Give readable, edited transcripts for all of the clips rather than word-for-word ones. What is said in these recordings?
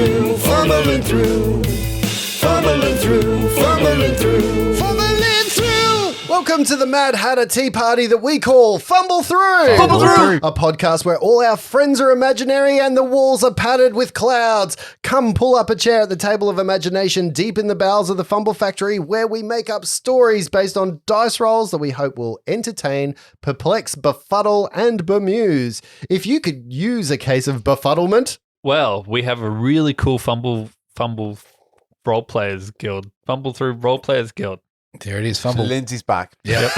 through, fumbling through, fumbling through, fumbling through, fumbling through. Welcome to the Mad Hatter Tea Party that we call Fumble Through. Fumble Through. A podcast where all our friends are imaginary and the walls are padded with clouds. Come pull up a chair at the table of imagination deep in the bowels of the Fumble Factory, where we make up stories based on dice rolls that we hope will entertain, perplex, befuddle, and bemuse. If you could use a case of befuddlement. Well, we have a really cool Fumble Role Players Guild. Fumble Through Role Players Guild. There it is, Fumble. Lindsay's back. Yep.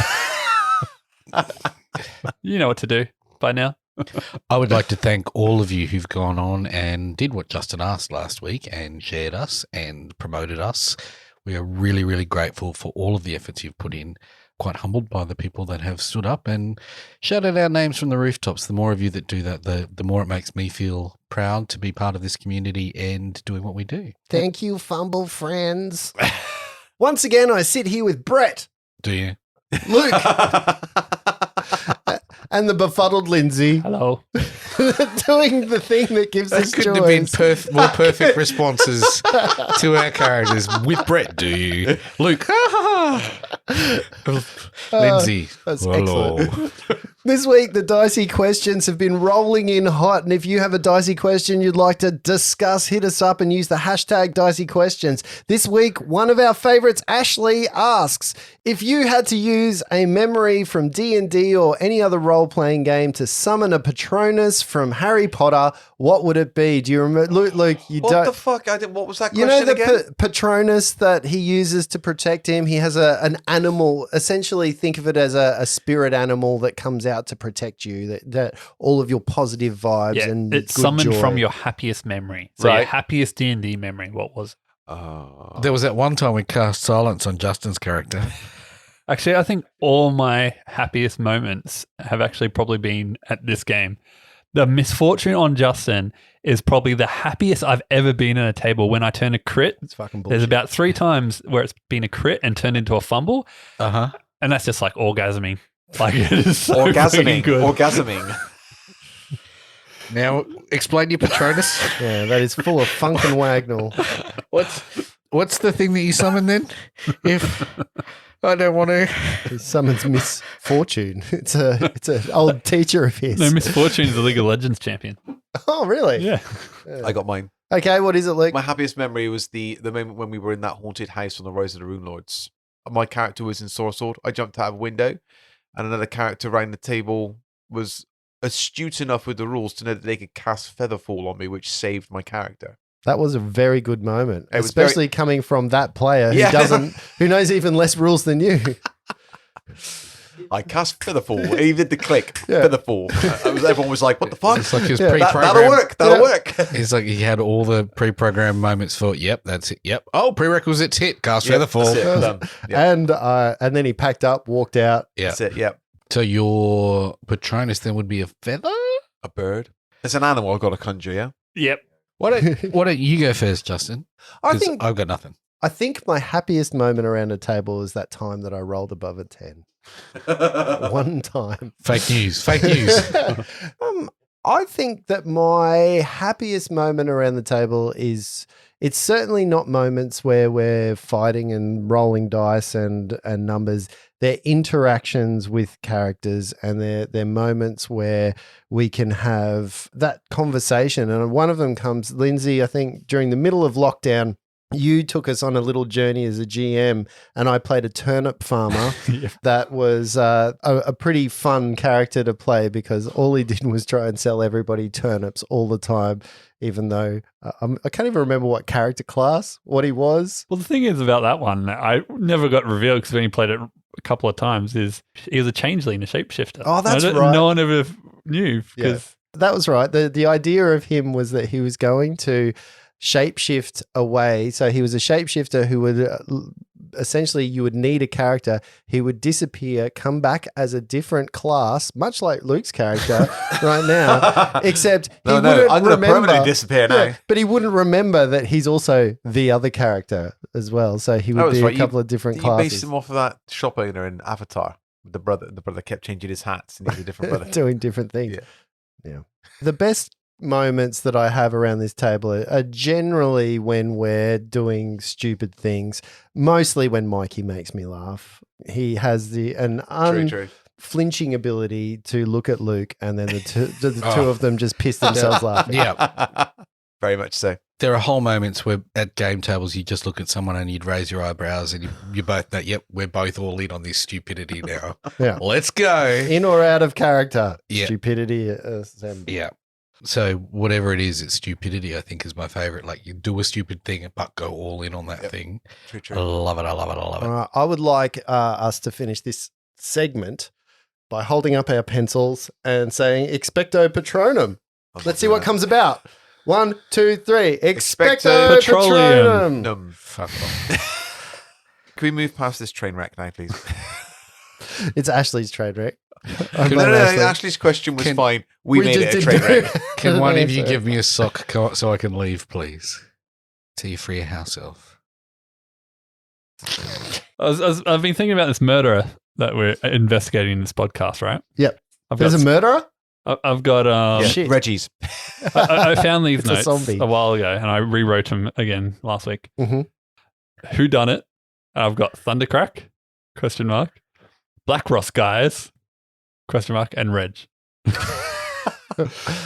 You know what to do by now. I would like to thank all of you who've gone on and did what Justin asked last week and shared us and promoted us. We are really, really grateful for all of the efforts you've put in. Quite humbled by the people that have stood up and shouted our names from the rooftops. The more of you that do that, the more it makes me feel proud to be part of this community and doing what we do. Thank you, Fumble friends. Once again, I sit here with Brett, Do you? Luke, and the befuddled Lindsay, Hello. doing the thing that gives us There couldn't joys. have been more perfect responses to our characters. With Brett, do you? Luke, Lindsay, That's hello. excellent. This week, the dicey questions have been rolling in hot, and if you have a dicey question you'd like to discuss, hit us up and use the hashtag dicey questions. This week, one of our favorites, Ashley, asks, if you had to use a memory from D&D or any other role-playing game to summon a Patronus from Harry Potter, what would it be? Do you remember? Luke, you What don't... the fuck? What was that You question know the again? Patronus that he uses to protect him? He has an animal. Essentially, think of it as a spirit animal that comes out to protect you, that all of your positive vibes Yeah, and it's good summoned joy. from your happiest memory. So your Right. happiest D&D memory, what was it? There was that one time we cast silence on Justin's character. Actually, I think all my happiest moments have actually probably been at this game. The misfortune on Justin is probably the happiest I've ever been at a table when I turn a crit. It's fucking There's bullshit. about 3 times where it's been a crit and turned into a fumble. Uh-huh. And that's just like orgasming. Like it is so fucking Orgasming. good. Orgasming. Now, explain your Patronus. Yeah, that is full of funk and wagnall. What's the thing that you summon then? If I don't want to. He summons misfortune. It's an old teacher of his. No, Misfortune is the League of Legends champion. Oh, really? Yeah. I got mine. Okay, what is it, Luke? My happiest memory was the moment when we were in that haunted house on the Rise of the Rune Lords. My character was in Sword. I jumped out of a window, and another character around the table was astute enough with the rules to know that they could cast Featherfall on me, which saved my character. That was a very good moment, It was especially coming from that player who Yeah. who knows even less rules than you. I cast Featherfall. He did the click. Yeah. Featherfall. Everyone was like, "What the fuck?" It's like his Yeah, pre-programmed. That'll work. That'll Yeah. work. It's like he had all the pre-programmed moments for, yep, that's it. Yep. Oh, prerequisites hit. Cast Featherfall. That's it. Done. Yeah. And then he packed up, walked out. Yeah. That's it. Yeah. So your Patronus then would be a feather? A bird. It's an animal I've got to conjure, yeah? Yep. Why don't you go first, Justin? I 'Cause think I've got nothing. my happiest moment around a table is that time that I rolled above a 10. One time. Fake news. Fake news. I think that my happiest moment around the table is, it's certainly not moments where we're fighting and rolling dice and numbers. They're interactions with characters, and they're moments where we can have that conversation. And one of them comes, Lindsay, I think during the middle of lockdown, you took us on a little journey as a GM, and I played a turnip farmer. Yeah. That was a pretty fun character to play, because all he did was try and sell everybody turnips all the time, even though I can't even remember what character class, what he was. Well, the thing is about that one, I never got revealed because when you played it a couple of times, is he was a changeling, a shapeshifter. Oh, that's No- right. No one ever knew because That was right. The idea of him was that he was going to shapeshift away. So he was a shapeshifter who would essentially, you would need a character. He would disappear, come back as a different class, much like Luke's character right now, except he No, wouldn't I'm going to remember. permanently disappear now. Yeah, but he wouldn't remember that he's also the other character as well. So he That would was be right. a couple of different You classes. based him off of that shop owner in Avatar. The brother kept changing his hats, and he was a different brother. doing different things. Yeah. The best moments that I have around this table are generally when we're doing stupid things, mostly when Mikey makes me laugh. He has an True. unflinching ability to look at Luke and then the two of them just piss themselves laughing. Yeah. Very much so. There are whole moments where at game tables you just look at someone and you'd raise your eyebrows and you both know, yep, we're both all in on this stupidity now. Yeah. Let's go. In or out of character. Yeah. Stupidity. Assembly. Yeah. So whatever it is, it's stupidity, I think, is my favorite. Like you do a stupid thing but go all in on that thing. True. I love it. I love it. I love it. All right. I would like us to finish this segment by holding up our pencils and saying expecto patronum. Let's see what comes about. 1, 2, 3. Expecto Petroleum. patronum. Fuck off. Can we move past this train wreck now, please? It's Ashley's train wreck. No, Ashley's question was fine. We made it a train wreck. Can one of you give me a sock so I can leave, please? To your free house elf. I've been thinking about this murderer that we're investigating in this podcast, right? Yep. I've There's got a murderer? I've got Shit. Reggie's. I found these It's a notes zombie. a while ago and I rewrote them again last week. Mm-hmm. Who done it? I've got Thundercrack? ? Black Ross guys? ? And Reg.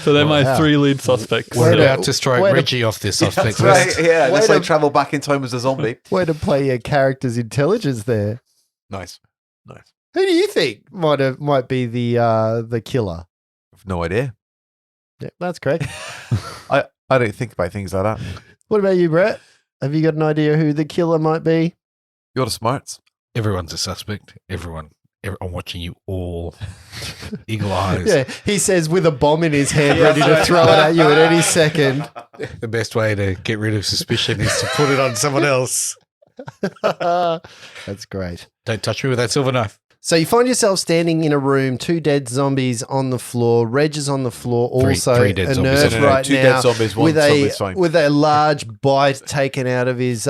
So they're my 3 lead suspects. We're Way about to strike Reggie off this suspect That's right. list. Yeah, let's Way like to- travel back in time as a zombie. Way to play your character's intelligence there. Nice. Who do you think might be the killer? I've no idea. Yeah, that's correct. I don't think about things like that. What about you, Brett? Have you got an idea who the killer might be? You're the smarts. Everyone's a suspect. I'm watching you all. Eagle eyes. Yeah, he says with a bomb in his hand, ready to throw it at you at any second. The best way to get rid of suspicion is to put it on someone else. That's great. Don't touch me with that silver knife. So you find yourself standing in a room, 2 dead zombies on the floor. Reg is on the floor, also Three dead a zombies. nurse No, right 2 now dead zombies, 1 zombie's fine. with a large bite taken out of his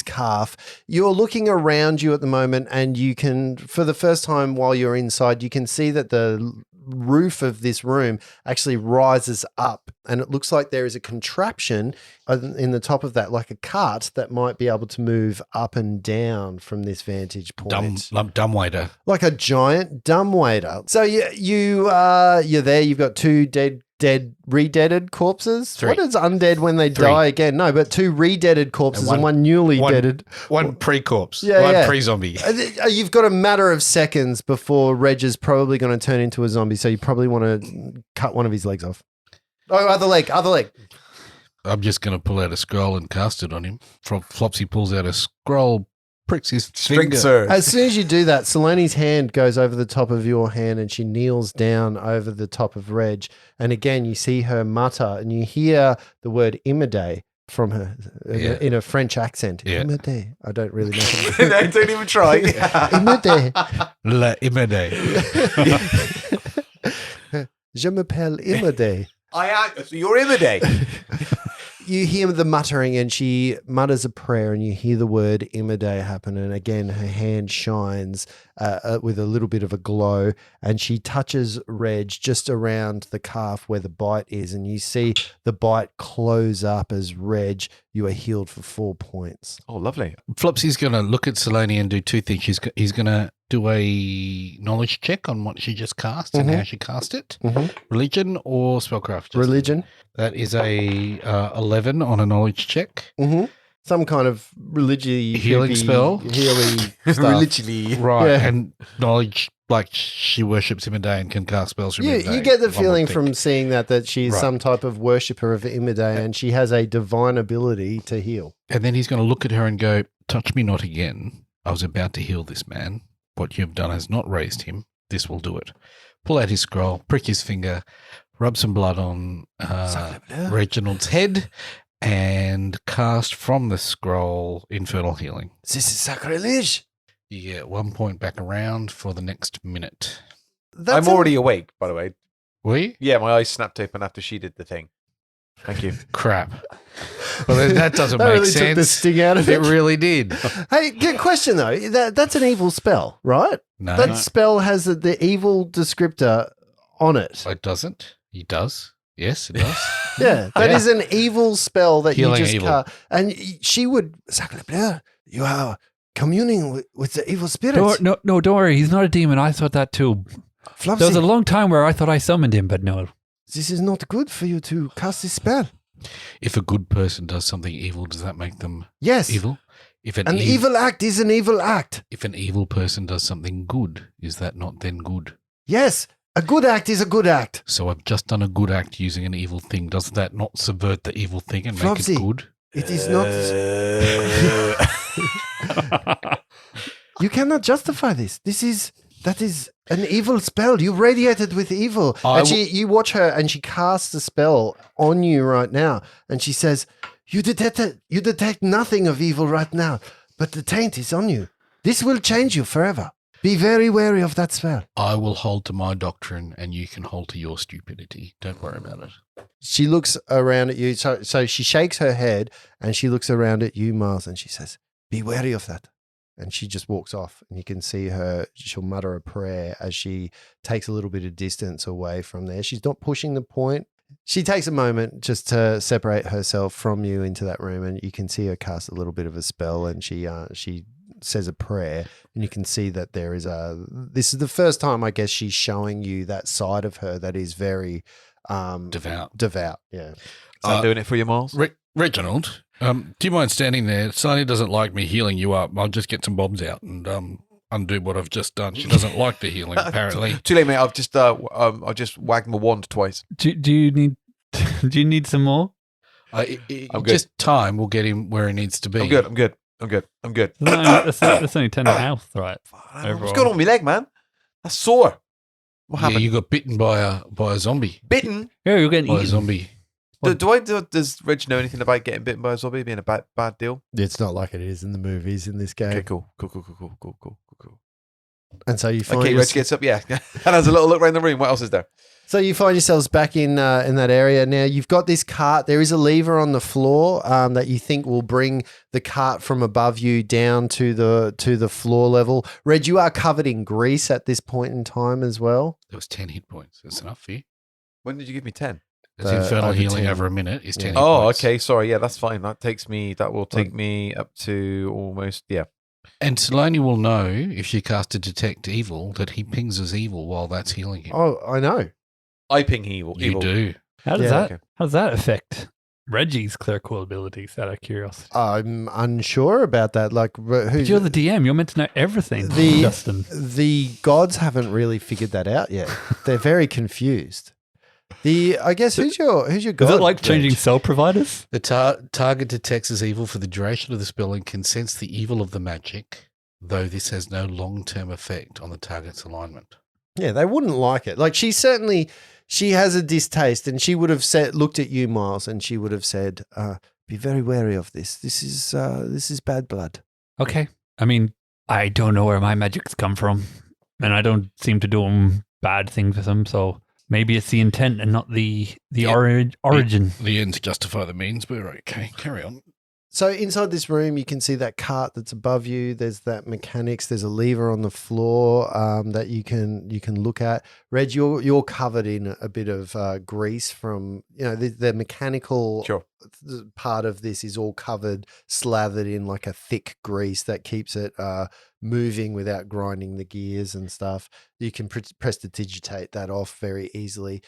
calf. You're looking around you at the moment, and you can, for the first time while you're inside, you can see that the roof of this room actually rises up, and it looks like there is a contraption in the top of that, like a cart that might be able to move up and down from this vantage point. Dumbwaiter. Like a giant dumbwaiter. So you're there. You've got 2 re-deaded corpses. 3. What is undead when they 3. die again? No, but 2 re-deaded corpses and one newly deaded. One pre-corpse. Yeah, one yeah. pre-zombie. You've got a matter of seconds before Reg is probably going to turn into a zombie. So you probably want to cut one of his legs off. Oh, other leg. I'm just going to pull out a scroll and cast it on him. Flopsy pulls out a scroll, pricks his Strength finger. surge. As soon as you do that, Salone's hand goes over the top of your hand and she kneels down over the top of Reg. And again, you see her mutter and you hear the word Imade from her in a French accent. Yeah. Imade. I don't really know. No, don't even try. Imade. La Imade. Je m'appelle Imade. So you're Imade. You hear the muttering and she mutters a prayer and you hear the word Imade happen. And again, her hand shines with a little bit of a glow and she touches Reg just around the calf where the bite is. And you see the bite close up as Reg, you are healed for 4 points. Oh, lovely. Flopsy's going to look at Saloni and do 2 things. He's going to do a knowledge check on what she just cast and how she cast it. Mhm. Religion or spellcraft? Justin? Religion. That is a 11 on a knowledge check. Mm-hmm. Some kind of Healing spell. Healing stuff. Religiously. Right. Yeah. And knowledge, like she worships Imade and can cast spells from Imade. You get the one would feeling think. from seeing that she's Right. some type of worshipper of Imade and she has a divine ability to heal. And then he's going to look at her and go, touch me not again. I was about to heal this man. What you have done has not raised him. This will do it. Pull out his scroll, prick his finger, rub some blood on Reginald's head, and cast from the scroll Infernal Healing. This is sacrilege. You get 1 point back around for the next minute. I'm already awake, by the way. Were you? Yeah, my eyes snapped open after she did the thing. Thank you. Crap. Well, then that doesn't That make really sense. took the sting out of It it. really did. Hey, good question though. That's an evil spell, right? No, That spell has the evil descriptor on it. it doesn't. He does. Yes, it does. Yeah, that is an evil spell that Healing you just evil. can't. And she would, Sacre Bleu, you are communing with the evil spirits. No, don't worry. He's not a demon. I thought that too. There was a Flopsy, long time where I thought I summoned him, but no. this is not good for you to cast this spell. If a good person does something evil, does that make them Yes. evil? If An evil act is an evil act. If an evil person does something good, is that not then good? Yes. A good act is a good act. So I've just done a good act using an evil thing. Does that not subvert the evil thing and make Flopsy. it good? It is not. You cannot justify this. That is an evil spell. You radiated with evil. And you watch her and she casts a spell on you right now. And she says, you detect nothing of evil right now, but the taint is on you. This will change you forever. Be very wary of that spell. I will hold to my doctrine and you can hold to your stupidity. Don't worry about it. She looks around at you. So she shakes her head and she looks around at you, Miles, and she says, be wary of that. And she just walks off, and you can see her, she'll mutter a prayer as she takes a little bit of distance away from there. She's not pushing the point. She takes a moment just to separate herself from you into that room, and you can see her cast a little bit of a spell, and she says a prayer, and you can see that there is this is the first time, I guess, she's showing you that side of her that is very devout. Yeah. I'm doing it for you, Miles. Reginald, do you mind standing there? Sonny doesn't like me healing you up. I'll just get some bombs out and undo what I've just done. She doesn't like the healing, apparently. Too late, mate. I've just wagged my wand twice. Do you need some more? I'm good. Just time will get him where he needs to be. I'm good. That's only 10 health, right? What's going on with my leg, man? That's sore. What happened? You got bitten by a zombie. Bitten? Yeah, you're getting By a eaten. zombie. Does Reg know anything about getting bitten by a zombie being a bad deal? It's not like it is in the movies in this game. Okay, cool. And so you find Okay, Reg gets up, yeah. And has a little look around the room. What else is there? So you find yourselves back in that area. Now you've got this cart. There is a lever on the floor that you think will bring the cart from above you down to the floor level. Reg, you are covered in grease at this point in time as well. There was 10 hit points. That's enough for you. When did you give me 10? There's infernal over healing 10. over a minute is 10 hit Oh, points. okay. Sorry. Yeah, that's fine. That will take me up to almost, yeah. And Saloni will know if she casts to detect evil that he pings as evil while that's healing him. Oh, I know. I ping evil. You do. How does Yeah. that? Okay. How does that affect Reggie's clerical abilities? Out of curiosity, I'm unsure about that. Like, but you're the DM. You're meant to know everything, Justin. The gods haven't really figured that out yet. They're very confused. I guess who's your god? Is it like changing Reg? cell providers? The target detects as evil for the duration of the spell and can sense the evil of the magic, though this has no long-term effect on the target's alignment. Yeah, they wouldn't like it. Like she has a distaste, and she would have looked at you, Miles, and she would have said, "Be very wary of this. This is bad blood." Okay. I mean, I don't know where my magics come from, and I don't seem to do them bad things with them. So maybe it's the intent and not the origin. The ends justify the means, but okay, carry on. So inside this room, you can see that cart that's above you. There's that mechanics. There's a lever on the floor that you can look at. Reg, you're covered in a bit of grease from the mechanical part of this is all covered, slathered in like a thick grease that keeps it moving without grinding the gears and stuff. You can prestidigitate that off very easily.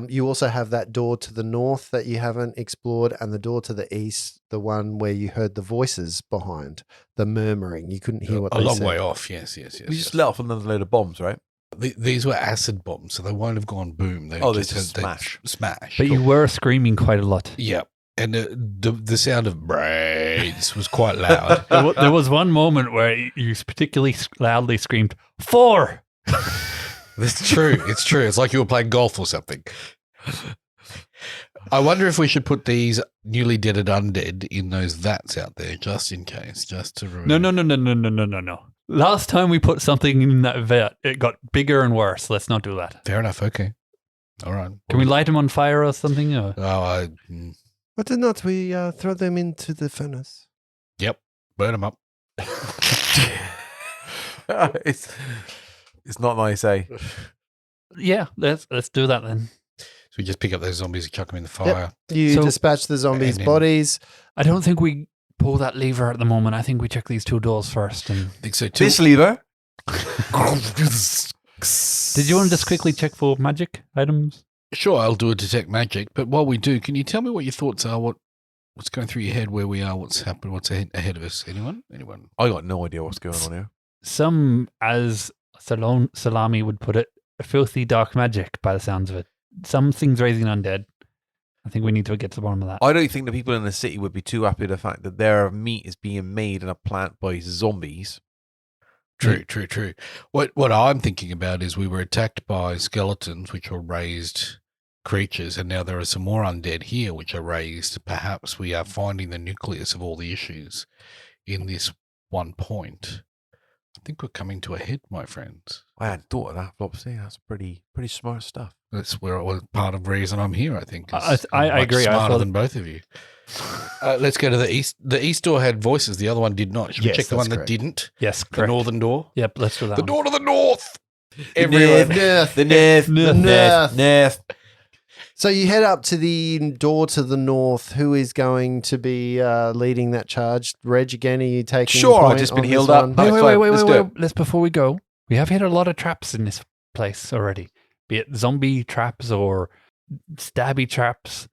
You also have that door to the north that you haven't explored, and the door to the east, the one where you heard the voices behind, the murmuring. You couldn't hear what they said. A long way off, yes. We just let off another load of bombs, right? These were acid bombs, so they won't have gone boom. They just smash. Smash. But you were screaming quite a lot. Yeah. And the sound of braids was quite loud. There was one moment where you particularly loudly screamed, 4! That's true. It's true. It's like you were playing golf or something. I wonder if we should put these newly deaded undead in those vats out there, just in case, just to ruin. No. Last time we put something in that vat, it got bigger and worse. Let's not do that. Fair enough. Okay. All right. Can we light them on fire or something? Or? Why did not we throw them into the furnace? Yep. Burn them up. It's not nice, eh? Yeah, let's do that then. So we just pick up those zombies and chuck them in the fire. You So- dispatch the zombies' And then- bodies. I don't think we pull that lever at the moment. I think we check these 2 doors first. And I think so too. This lever. did you want to just quickly check for magic items? Sure, I'll do a detect magic. But while we do, can you tell me what your thoughts are? What's going through your head? Where we are? What's happened? What's ahead of us? Anyone? I got no idea what's going on here. Some, as Salami would put it, filthy dark magic by the sounds of it. Some things raising undead. I think we need to get to the bottom of that. I don't think the people in the city would be too happy with the fact that their meat is being made in a plant by zombies. True. What I'm thinking about is we were attacked by skeletons, which were raised creatures, and now there are some more undead here, which are raised. Perhaps we are finding the nucleus of all the issues in this one point. I think we're coming to a head, my friends. I hadn't thought of that, Flopsy. That's pretty smart stuff. That's where part of the reason I'm here, I think. I I'm much agree. I Smarter thought- than both of you. Let's go to the east. The east door had voices. The other one did not. Should we Yes, check the that's one correct. that didn't? Yes, The correct. northern door. Yep, let's do that. The one. door to the north. The Everyone. Nerf. So you head up to the door to the north. Who is going to be leading that charge? Reg, again, are you taking Sure, I've point just been on healed this up. one? That's fine. Let's do it. Let's before we go. We have hit a lot of traps in this place already. Be it zombie traps or stabby traps.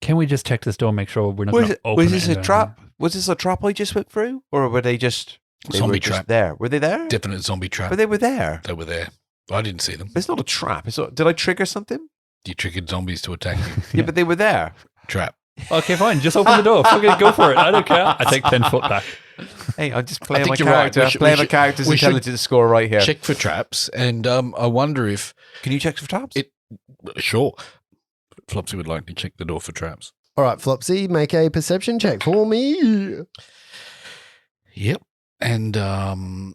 Can we just check this door and make sure we're not going to open Was it this into a trap? Was this a trap I just went through? Or were they just Zombie just trap. there? Were they there? Definite zombie trap. But they were there. They were there. I didn't see them. But it's not a trap. Did I trigger something? You triggered zombies to attack you. Yeah, but they were there. Trap. Okay, fine. Just open the door. Fucking go for it. I don't care. I take 10 foot back. Hey, I'm just playing my think you're right. character. We I'm should- playing we my should- character's we should intelligence score right here. Check for traps, and I wonder if Can you check for traps? sure, Flopsy would like to check the door for traps. All right, Flopsy, make a perception check for me. Yep, and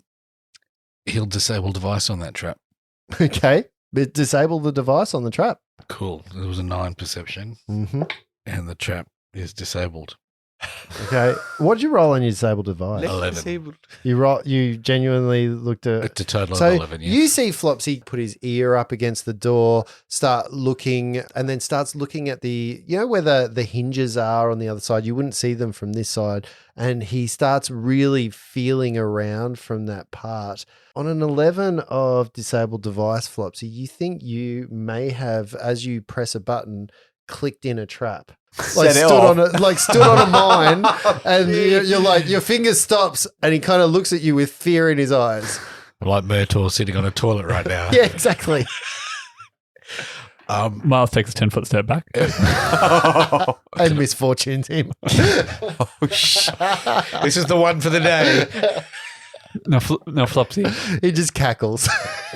he'll disable device on that trap. Okay. But disable the device on the trap. Cool. There was a 9 perception, Mm-hmm. and the trap is disabled. Okay. What did you roll on your disabled device? 11. You genuinely looked at. It's a total So of 11. Yes. you see Flopsy put his ear up against the door, start looking, and then starts looking at where the hinges are on the other side. You wouldn't see them from this side. And he starts really feeling around from that part. On an 11 of disabled device, Flopsy, you think you may have, as you press a button, clicked in a trap. Like Set it stood on a mine, Oh, and you're like, your finger stops, and he kind of looks at you with fear in his eyes. Like Murtaugh sitting on a toilet right now. Yeah, exactly. Miles takes a 10 foot step back. And misfortunes him. This is the one for the day. No, Flopsy. He just cackles.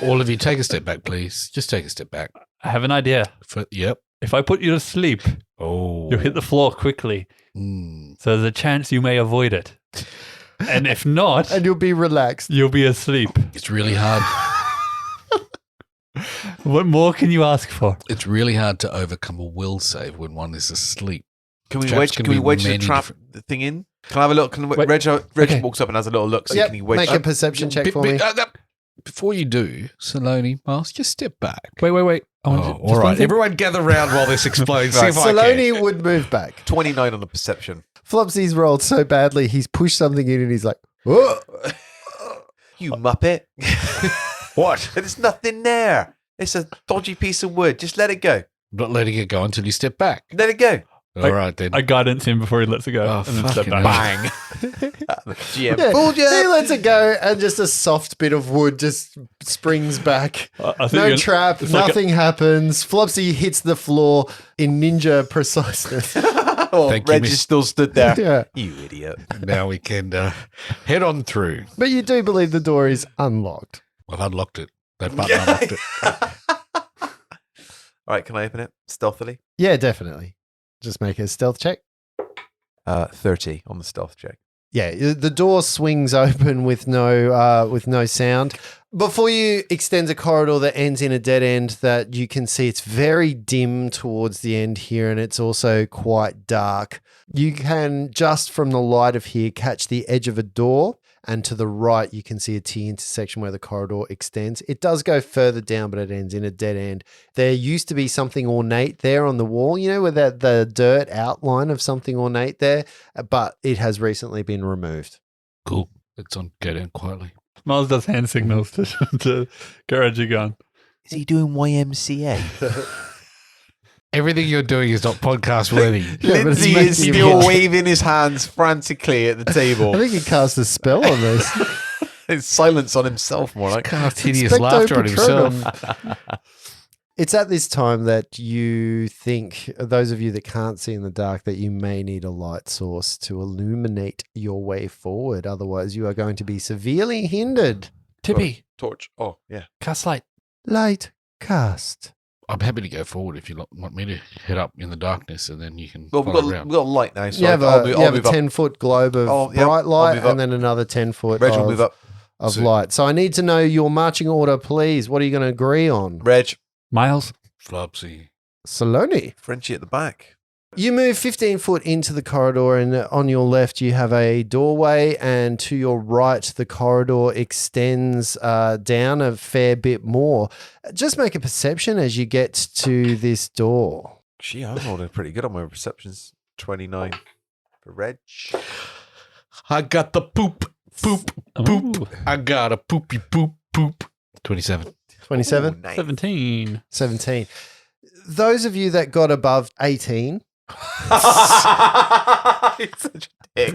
All of you, take a step back, please. Just take a step back. I have an idea. Yep. If I put you to sleep, Oh. you'll hit the floor quickly. Mm. So there's a chance you may avoid it. And if not, And you'll be relaxed. you'll be asleep. It's really hard. What more can you ask for? It's really hard to overcome a will save when one is asleep. Can we Traps wedge? can Can we be wedge the many trap thing in? Can I have a look? Wait. Reg Okay. walks up and has a little look. So Yep, can he wedge? make a perception check for me. Before you do, Saloni, Miles, just step back. Wait. I want Oh, just all right. one thing. Everyone gather round while this explains. See Right, if I can. Saloni would move back. 29 on the perception. Flopsy's rolled so badly, he's pushed something in and he's like, "Whoa." You muppet! What? There's nothing there. It's a dodgy piece of wood. Just let it go. I'm not letting it go until you step back. Let it go. All right, then. I guidance him before he lets it go. Oh, and then step fucking back. bang. GM Yeah, fooled he you. lets it go, and just a soft bit of wood just springs back. I think No you're- trap, it's like nothing happens. Flopsy hits the floor in ninja preciseness. Oh, Thank you, Reg miss. just still stood there. Yeah. You idiot. Now we can head on through. But you do believe the door is unlocked. I've unlocked it. That button unlocked it. All right, can I open it stealthily? Yeah, definitely. Just make a stealth check. 30 on the stealth check. Yeah, the door swings open with no sound. Before you extends a corridor that ends in a dead end that you can see it's very dim towards the end here, and it's also quite dark. You can, just from the light of here, catch the edge of a door, and to the right you can see a T intersection where the corridor extends. It does go further down, but it ends in a dead end. There used to be something ornate there on the wall, you know, with the dirt outline of something ornate there, but it has recently been removed. Cool. Let's go down quietly. Miles does hand signals to Garage Gun. Is he doing YMCA? Everything you're doing is not podcast worthy. Lindsay is still waving his hands frantically at the table. I think he cast a spell on this. It's silence on himself, more like. Cast hideous Expecto laughter on Patronum. himself. It's at this time that you think, those of you that can't see in the dark, that you may need a light source to illuminate your way forward. Otherwise, you are going to be severely hindered. Tippy, Torch. Oh, yeah. cast light. Light cast. I'm happy to go forward if you want me to head up in the darkness, and then you can Well, follow we've around. got light now, so You have I'll a move up. 10-foot globe of Oh, yep, bright I'll light move up. and then another 10-foot Reg will move up. of So- light. So I need to know your marching order, please. What are you going to agree on? Reg, Miles. Flopsy. Saloni. Frenchie at the back. You move 15 foot into the corridor, and on your left you have a doorway, and to your right the corridor extends down a fair bit more. Just make a perception as you get to this door. Gee, I'm rolling pretty good on my perceptions. 29 for Reg. I got the poop. Poop. Ooh, I got a poopy poop. 27. 27? Ooh, nice. 17. 17. Those of you that got above 18 He's such a dick.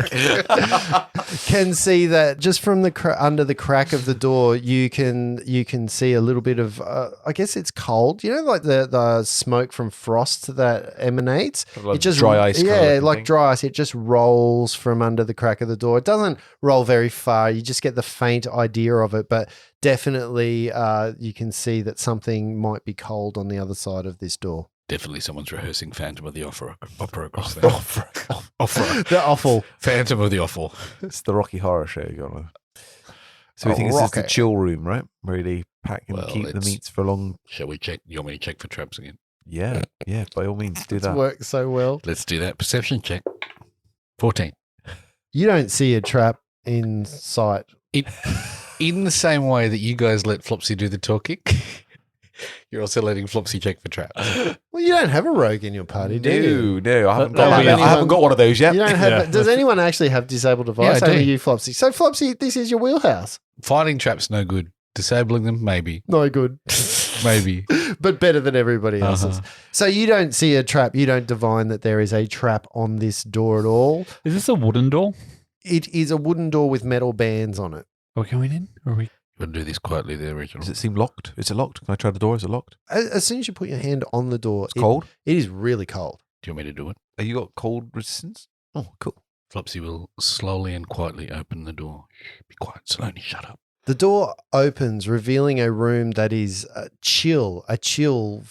can see that just from the under the crack of the door, you can see a little bit of, I guess it's cold. You know, like the smoke from frost that emanates. Like dry ice kinda Yeah, looking like thing. dry ice. It just rolls from under the crack of the door. It doesn't roll very far. You just get the faint idea of it, but definitely you can see that something might be cold on the other side of this door. Definitely someone's rehearsing Phantom of the Opera across there. Opera. They're awful. Phantom of the Opera. It's the Rocky Horror Show going on. So we Oh, think this is the Rocky. chill room, right? Where they pack and Well, keep the it's- meats for long. Shall we check? You want me to check for traps again? Yeah, by all means, do It's that. worked so well. Let's do that. Perception check. 14. You don't see a trap in sight. In the same way that you guys let Flopsy do the talking, you're also letting Flopsy check for traps. Well, you don't have a rogue in your party, do you? No, I haven't That'll got be that. I haven't got one of those yet. You don't have. Yeah. Does anyone actually have disabled device? Yeah, I Only do. you, Flopsy. So, Flopsy, this is your wheelhouse. Finding traps, no good. Disabling them, maybe. No good, Maybe. but better than everybody else's. Uh-huh. So you don't see a trap. You don't divine that there is a trap on this door at all. Is this a wooden door? It is a wooden door with metal bands on it. Are we going in? Or are we? We'll do this quietly there, Original. Does it seem locked? Is it locked? Can I try the door? Is it locked? As soon as you put your hand on the door, It's cold. It is really cold. Do you want me to do it? Have you got cold resistance? Oh, cool. Flopsy will slowly and quietly open the door. Shh, be quiet, Saloni, shut up. The door opens, revealing a room that is chill. A chill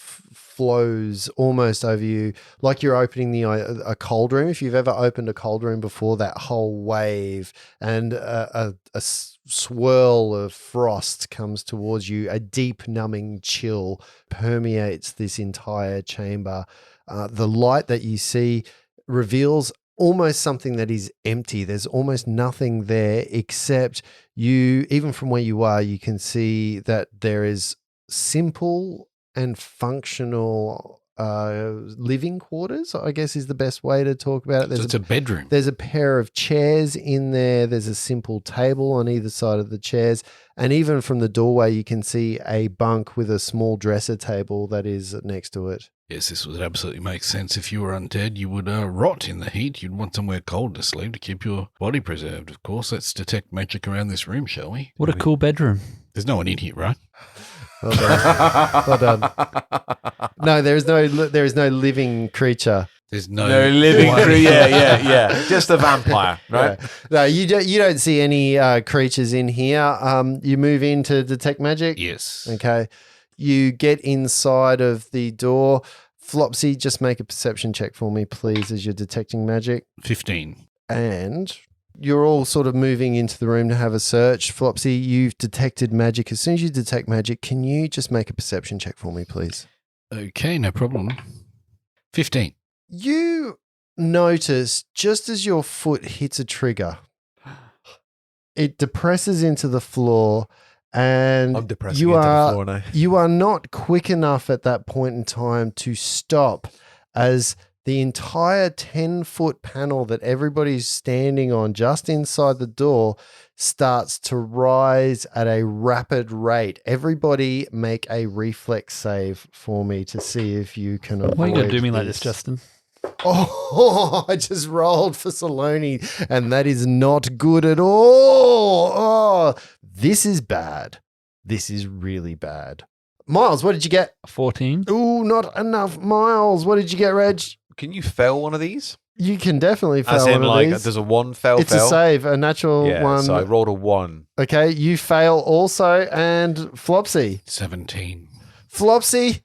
flows almost over you, like you're opening a cold room. If you've ever opened a cold room before, that whole wave and a swirl of frost comes towards you. A deep, numbing chill permeates this entire chamber. The light that you see reveals almost something that is empty. There's almost nothing there except you, even from where you are, you can see that there is simple and functional living quarters, I guess is the best way to talk about it. So it's a bedroom. There's a pair of chairs in there. There's a simple table on either side of the chairs. And even from the doorway, you can see a bunk with a small dresser table that is next to it. Yes, this would absolutely make sense. If you were undead, you would rot in the heat. You'd want somewhere cold to sleep to keep your body preserved, of course. Let's detect magic around this room, shall we? What a cool bedroom. There's no one in here, right? Well done. Well done. No, there is no living creature. There's no, No living one- crew. Yeah. Just a vampire, right? Yeah. No, you don't see any creatures in here. You move in to detect magic. Yes. Okay. You get inside of the door. Flopsy, just make a perception check for me, please, as you're detecting magic. 15. And you're all sort of moving into the room to have a search. Flopsy, you've detected magic. As soon as you detect magic, can you just make a perception check for me, please? Okay, no problem. 15. You notice just as your foot hits a trigger, it depresses into the floor, and I'm depressing into the floor now. you are not quick enough at that point in time to stop as the entire 10-foot panel that everybody's standing on just inside the door starts to rise at a rapid rate. Everybody make a reflex save for me to see if you can avoid Why are you going to do me this. like this, Justin? Oh, I just rolled for Saloni, and that is not good at all. Oh, this is bad. This is really bad. Miles, what did you get? 14. Ooh, not enough. Miles, what did you get, Reg? Can you fail one of these? You can definitely fail As in, one of like, these. there's a 1 fail. It's a save, a natural Yeah, one. so I rolled a 1. Okay, you fail also, and Flopsy. 17. Flopsy,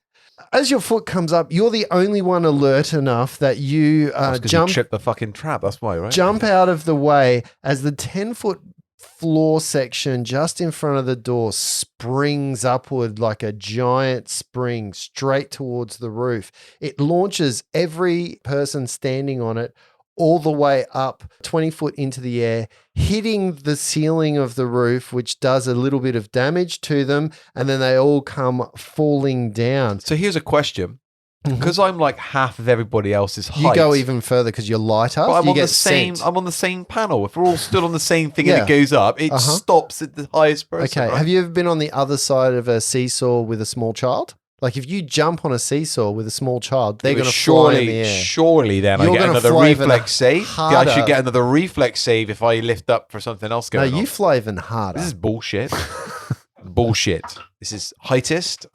as your foot comes up, you're the only one alert enough that you You tripped the fucking trap. That's why, right? jump out of the way as the 10-foot floor section just in front of the door springs upward like a giant spring straight towards the roof. It launches every person standing on it all the way up 20 foot into the air, hitting the ceiling of the roof, which does a little bit of damage to them, and then they all come falling down. So here's a question. Because I'm like half of everybody else's height. You go even further because you're lighter. But I'm you on get the same. sent. I'm on the same panel. If we're all stood on the same thing Yeah. and it goes up, it Uh-huh. stops at the highest person. Okay. right? Have you ever been on the other side of a seesaw with a small child? Like if you jump on a seesaw with a small child, they're going to fly in the air. Surely, then You're I get gonna another fly even reflex save. I harder. should get another reflex save if I lift up for something else No, going on. you fly even harder. This is bullshit. Bullshit. This is heightist.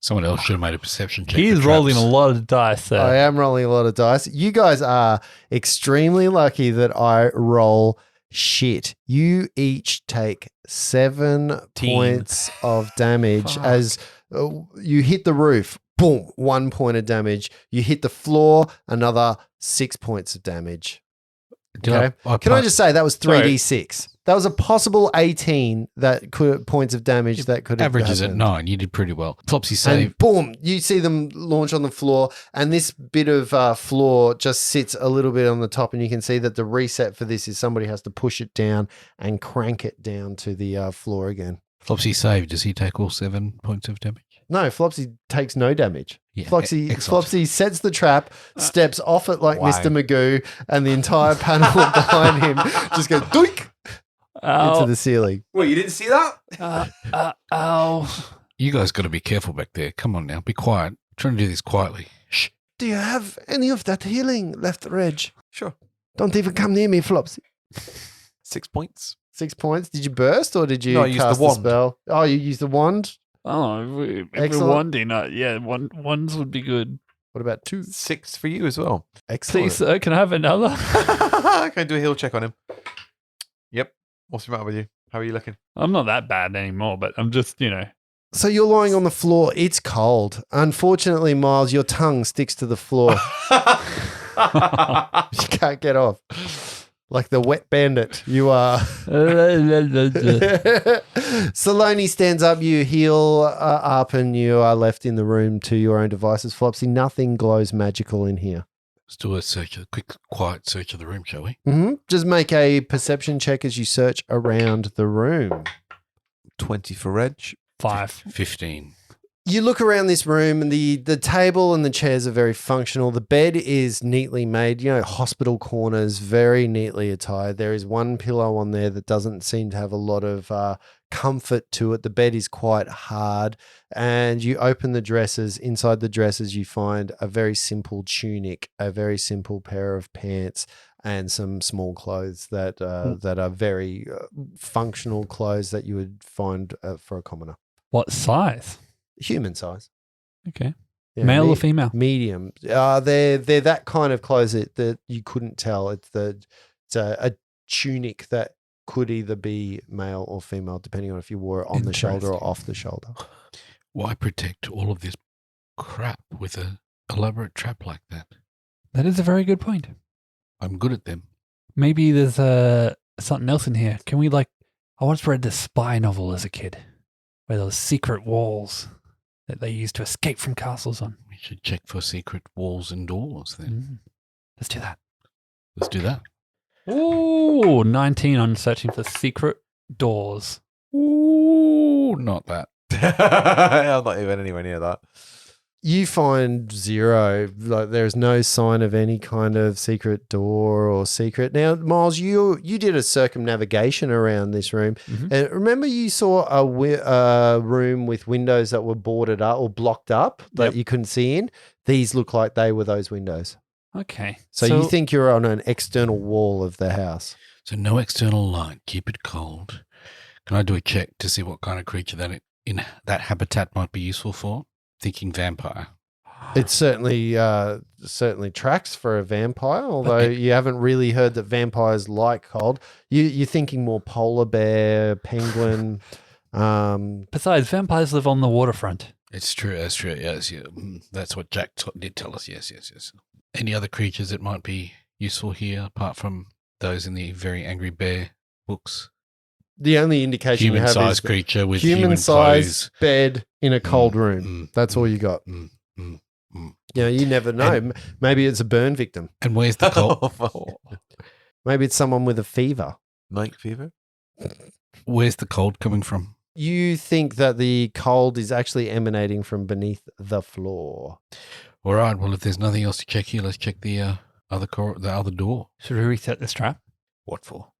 Someone else should have made a perception check. He for is rolling a traps. lot of dice there. I am rolling a lot of dice. You guys are extremely lucky that I roll shit. You each take 7 points of damage Fuck. as you hit the roof. Boom, 1 point of damage. You hit the floor, another 6 points of damage. Did Okay. Can I just say that was 3d6? That was a possible 18 that could points of damage that could have Averages at happened. 9. You did pretty well. Flopsy save. And boom, you see them launch on the floor, and this bit of floor just sits a little bit on the top, and you can see that the reset for this is somebody has to push it down and crank it down to the floor again. Flopsy save. Does he take all 7 points of damage? No, Flopsy takes no damage. Yeah, Flopsy, excellent. Flopsy sets the trap, steps off it like Wow. Mr. Magoo, and the entire panel behind him just goes doink into the ceiling. Well, you didn't see that? Ow. You guys got to be careful back there. Come on now. Be quiet. Trying to do this quietly. Shh. Do you have any of that healing left, Reg? Sure. Don't even come near me, Flopsy. 6 points. 6 points. Did you burst or did you No, I used the cast the wand. spell? Oh, you used the wand? Oh, if we're Excellent. wanding, yeah, ones would be good. What about 2? 6 for you as well. Excellent. Please, sir, can I have another? Can I do a heal check on him? Yep. What's the matter with you? How are you looking? I'm not that bad anymore, but I'm just, So you're lying on the floor. It's cold. Unfortunately, Miles, your tongue sticks to the floor. You can't get off. Like the wet bandit, you are. Saloni stands up, you heal up, and you are left in the room to your own devices. Flopsy, nothing glows magical in here. Let's do a quick, quiet search of the room, shall we? Just make a perception check as you search around the room. 20 for Reg. 5. 15. You look around this room, and the table and the chairs are very functional. The bed is neatly made, hospital corners, very neatly attired. There is one pillow on there that doesn't seem to have a lot of comfort to it. The bed is quite hard, and you open the dressers. Inside the dressers, you find a very simple tunic, a very simple pair of pants, and some small clothes that are very functional clothes that you would find for a commoner. What size? Human size. Okay. Yeah, Male or female? Medium. They're that kind of clothes that you couldn't tell. It's a tunic that could either be male or female, depending on if you wore it on the shoulder or Interesting. off the shoulder. Why protect all of this crap with an elaborate trap like that? That is a very good point. I'm good at them. Maybe there's something else in here. Can we I once read this spy novel as a kid, where there was secret walls that they used to escape from castles on. We should check for secret walls and doors then. Let's do that. Let's do that. Ooh, Ooh, 19 on searching for secret doors. Ooh, not that. I'm not even anywhere near that. You find 0. Like there's no sign of any kind of secret door or secret. Now, Miles, you did a circumnavigation around this room. Mhm. And remember you saw a room with windows that were boarded up or blocked up that Yep. you couldn't see in? These look like they were those windows. Okay. So you think you're on an external wall of the house. So no external light. Keep it cold. Can I do a check to see what kind of creature that in that habitat might be useful for? Thinking vampire. It certainly tracks for a vampire, although you haven't really heard that vampires like cold. You're thinking more polar bear, penguin. Besides, vampires live on the waterfront. It's true. That's true. Yes, yeah. That's what Jack did tell us. Yes. Any other creatures that might be useful here, apart from those in the Very Angry Bear books? The only indication you have is Human-sized creature with human clothes. human-sized bed in a cold room. That's all you got. You never know. Maybe it's a burn victim. And where's the cold? Maybe it's someone with a fever. Night fever? Where's the cold coming from? You think that the cold is actually emanating from beneath the floor. All right. Well, if there's nothing else to check here, let's check the other door. Should we reset this trap? What for?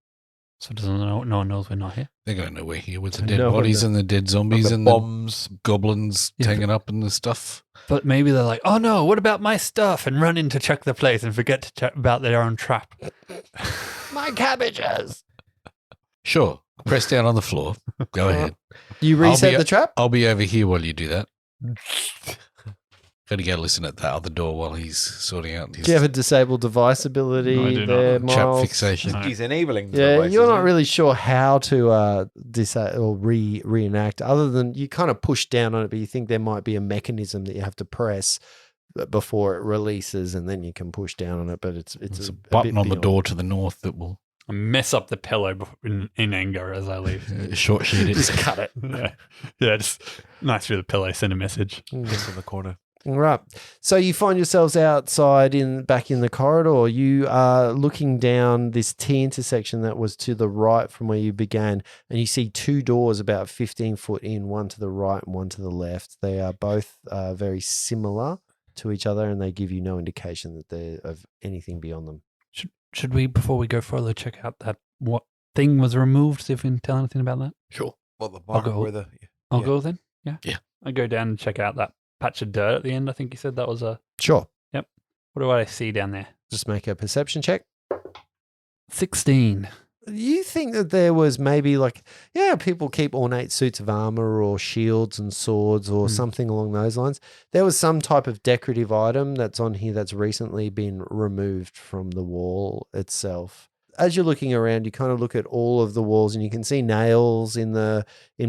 So no one knows we're not here. They're going to know we're here with the No dead one bodies knows. and the dead zombies and the bombs. goblins Yeah, hanging up and the stuff. But maybe they're like, oh no, what about my stuff? And run in to check the place and forget to check about their own trap. My cabbages. Sure. Press down on the floor. Go ahead. You I'll reset be- the trap? I'll be over here while you do that. Got to go listen at the other door while he's sorting out his Do you have a disabled device ability No, I do there, not. trap Miles? fixation. No. He's enabling. Yeah, devices, you're not isn't he? really sure how to reenact, other than you kind of push down on it, but you think there might be a mechanism that you have to press before it releases, and then you can push down on it. But it's There's a bit button on the beyond. door to the north that will I mess up the pillow in anger as I leave. short sheet it. Just cut it. Yeah, just nice through the pillow, send a message. Just in the corner. All right. So you find yourselves outside back in the corridor. You are looking down this T intersection that was to the right from where you began, and you see 2 doors about 15 foot in, one to the right and one to the left. They are both very similar to each other, and they give you no indication that they're of anything beyond them. Should we, before we go further, check out that what thing was removed? See if we can tell anything about that. Sure. Well, the I'll mark go. where the I'll Yeah. go then. Yeah. Yeah. I go down and check out that patch of dirt at the end. I think you said that was a. Sure. What do I see down there? Just make a perception check. 16. You think that there was maybe people keep ornate suits of armor or shields and swords or something along those lines. There was some type of decorative item that's on here that's recently been removed from the wall itself. As you're looking around, you kind of look at all of the walls and you can see nails in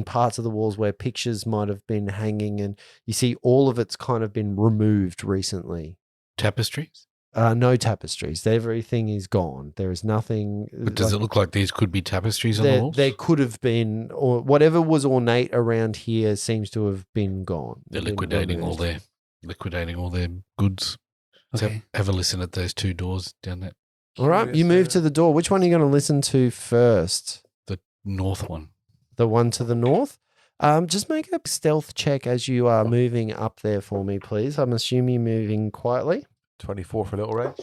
parts of the walls where pictures might have been hanging, and you see all of it's kind of been removed recently. Tapestries? No tapestries. Everything is gone. There is nothing. But does it look like these could be tapestries on the there, walls? there could have been, or whatever was ornate around here seems to have been gone. They're Been liquidating all removed. their goods. Let's Okay. have a listen at those 2 doors down that All right, you move to the door. Which one are you going to listen to first? north one. The one to the north? Just make a stealth check as you are moving up there for me, please. I'm assuming you're moving quietly. 24 for Little Red.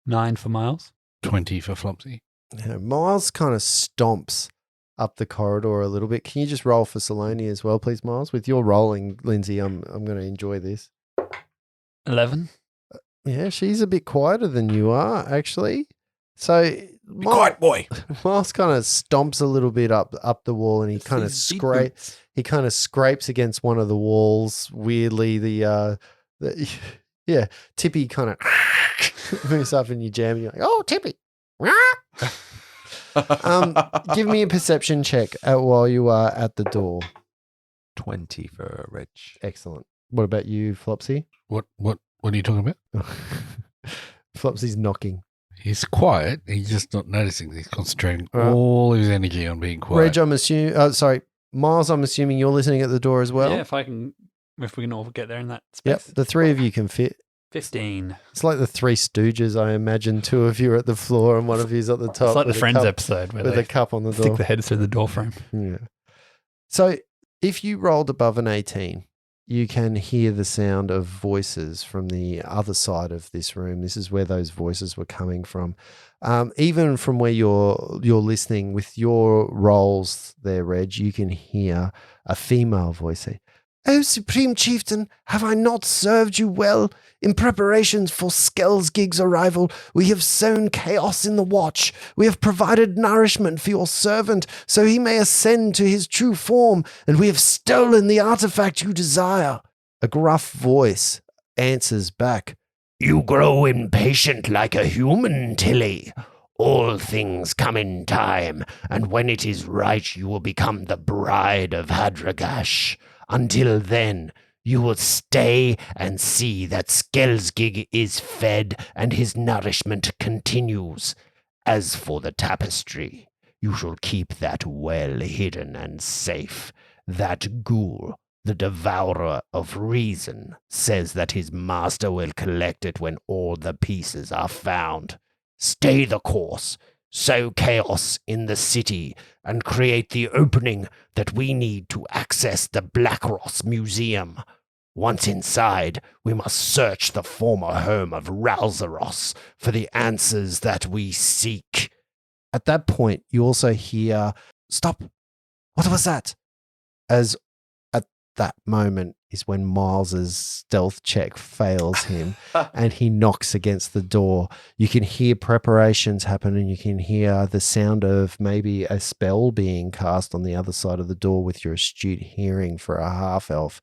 9 for Miles. 20 for Flopsy. Miles kind of stomps up the corridor a little bit. Can you just roll for Saloni as well, please, Miles? With your rolling, Lindsay, I'm going to enjoy this. 11. Yeah, she's a bit quieter than you are, actually. So Quiet, boy. Miles kind of stomps a little bit up the wall, and he kind of scrapes against one of the walls. Weirdly, Tippy kind of moves up and you jam. And you're like, oh, Tippy. Give me a perception check while you are at the door. 20 for Reg. Excellent. What about you, Flopsy? What are you talking about? Flopsy's knocking. He's quiet. He's just not noticing. He's concentrating Right. all his energy on being quiet. Reg, I'm assuming. Miles, I'm assuming you're listening at the door as well. Yeah, if we can all get there in that Yep. space. The 3 of you can fit 15. It's like the Three Stooges, I imagine. Two of you are at the floor and one of you's at the top. It's like the with a Friends cup- episode where with they a cup on the stick door. the heads through the door frame. Yeah. So if you rolled above an 18, you can hear the sound of voices from the other side of this room. This is where those voices were coming from. Even from where you're listening with your rolls there, Reg, you can hear a female voice say, "Oh, Supreme Chieftain, have I not served you well? In preparations for Skellsgig's arrival, we have sown chaos in the watch. We have provided nourishment for your servant, so he may ascend to his true form, and we have stolen the artifact you desire." A gruff voice answers back, "You grow impatient like a human, Tilly. All things come in time, and when it is right, you will become the bride of Hadragash. Until then, you will stay and see that Skellsgig is fed and his nourishment continues. As for the tapestry, you shall keep that well hidden and safe. That ghoul, the devourer of reason, says that his master will collect it when all the pieces are found. Stay the course, sow chaos in the city, and create the opening that we need to access the Blackross Museum. Once inside, we must search the former home of Ralzaros for the answers that we seek." At that point, you also hear, "Stop! What was that?" As at that moment is when Miles's stealth check fails him and he knocks against the door. You can hear preparations happen and you can hear the sound of maybe a spell being cast on the other side of the door with your astute hearing for a half-elf.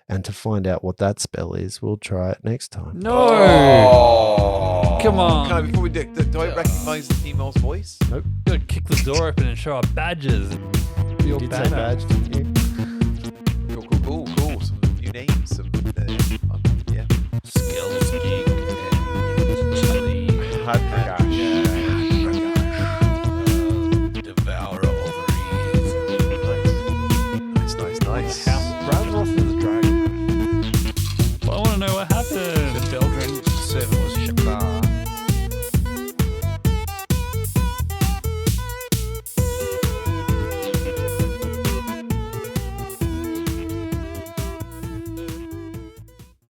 And to find out what that spell is, we'll try it next time. No! Come on. Can I, before we do I recognise the female's voice? Nope. Gotta kick the door open and show our badges. And You did say badge, didn't you? Cool. Some new names. Some, yeah. Skellsgig and Tilly.